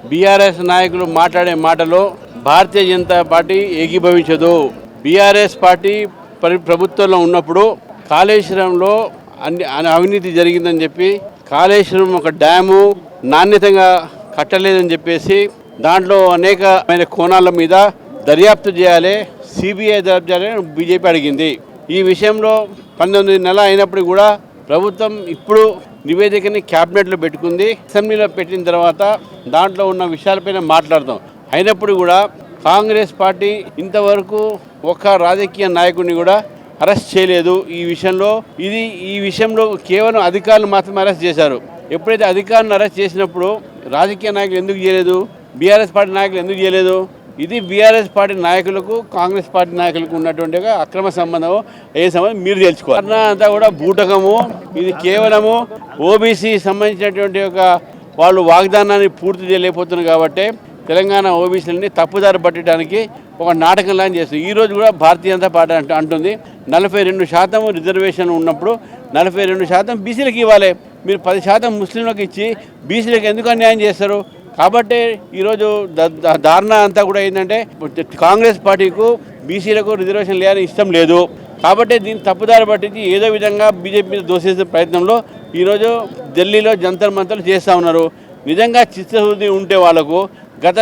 BRS నాయకులు మాట్లాడే మాటలో Bharatiya Janata party ఏకీభవించదు. BRS party ప్రభుత్వంలో ఉన్నప్పుడు కాళేశ్వరంలో అవినీతి జరిగిందని చెప్పి కాళేశ్వరం ఒక డ్యాము నాణ్యతంగా కట్టలేదని చెప్పేసి దాంట్లో అనేకమైన కోణాల మీద దర్యాప్తు చేయాలి, సిబిఐ దర్యాప్తు చేయాలని బీజేపీ అడిగింది. ఈ విషయంలో 19 నెలలు అయినప్పుడు కూడా ప్రభుత్వం ఇప్పుడు నివేదికని క్యాబినెట్లో పెట్టుకుంది. అసెంబ్లీలో పెట్టిన తర్వాత దాంట్లో ఉన్న విషయాలపైన మాట్లాడతాం. అయినప్పుడు కూడా కాంగ్రెస్ పార్టీ ఇంతవరకు ఒక్క రాజకీయ నాయకుడిని కూడా అరెస్ట్ చేయలేదు. ఈ విషయంలో కేవలం అధికారులు మాత్రమే అరెస్ట్ చేశారు. ఎప్పుడైతే అధికారులను అరెస్ట్ చేసినప్పుడు రాజకీయ నాయకులు ఎందుకు చేయలేదు, బీఆర్ఎస్ పార్టీ నాయకులు ఎందుకు చేయలేదు? ఇది బీఆర్ఎస్ పార్టీ నాయకులకు కాంగ్రెస్ పార్టీ నాయకులకు ఉన్నటువంటి అక్రమ సంబంధం, ఏ సంబంధం మీరు తెలుసుకోవాలి. అంతా కూడా బూటకము. ఇది కేవలము ఓబీసీ సంబంధించినటువంటి వాళ్ళు వాగ్దానాన్ని పూర్తి చేయలేకపోతున్నారు కాబట్టి తెలంగాణ ఓబీసీలని తప్పుదారి పట్టడానికి ఒక నాటకంలా చేస్తుంది. ఈరోజు కూడా భారతీయ జనతా పార్టీ అంటుంది 42% రిజర్వేషన్ ఉన్నప్పుడు 42% బీసీలకు ఇవ్వాలి. మీరు 10% ముస్లింలకు ఇచ్చి బీసీలకు ఎందుకు అన్యాయం చేస్తారు? కాబట్టి ఈరోజు ధారణ అంతా కూడా ఏంటంటే కాంగ్రెస్ పార్టీకు బీసీలకు రిజర్వేషన్ లేని ఇష్టం లేదు. కాబట్టి దీన్ని తప్పుదారి పట్టించి ఏదో విధంగా బీజేపీ మీద దోసేసే ప్రయత్నంలో ఈరోజు ఢిల్లీలో జంతర్ మంతర్లు చేస్తూ ఉన్నారు. నిజంగా చిత్తశుద్ధి ఉంటే వాళ్ళకు గత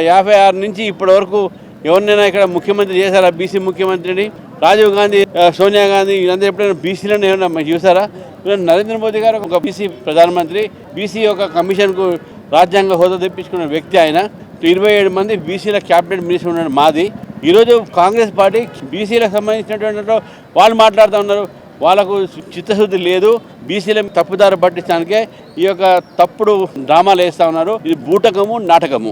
56 నుంచి ఇప్పటి వరకు ఎవరినైనా ఇక్కడ ముఖ్యమంత్రి చేశారా? బీసీ ముఖ్యమంత్రిని రాజీవ్ గాంధీ, సోనియా గాంధీ వీళ్ళంతా ఎప్పుడైనా బీసీలను ఏమైనా చూసారా? నరేంద్ర మోదీ గారు ఒక బీసీ ప్రధానమంత్రి, బీసీ ఒక కమిషన్కు రాజ్యాంగ హోదా తెప్పించుకున్న వ్యక్తి. ఆయన 27 మంది బీసీల క్యాబినెట్ మినిస్టర్ ఉన్నాడు మాది. ఈరోజు కాంగ్రెస్ పార్టీ బీసీలకు సంబంధించినటువంటి వాళ్ళు మాట్లాడుతూ ఉన్నారు. వాళ్ళకు చిత్తశుద్ధి లేదు. బీసీల తప్పుదారి పట్టించడానికే ఈ యొక్క తప్పుడు డ్రామాలు వేస్తూ ఉన్నారు. ఇది బూటకము, నాటకము.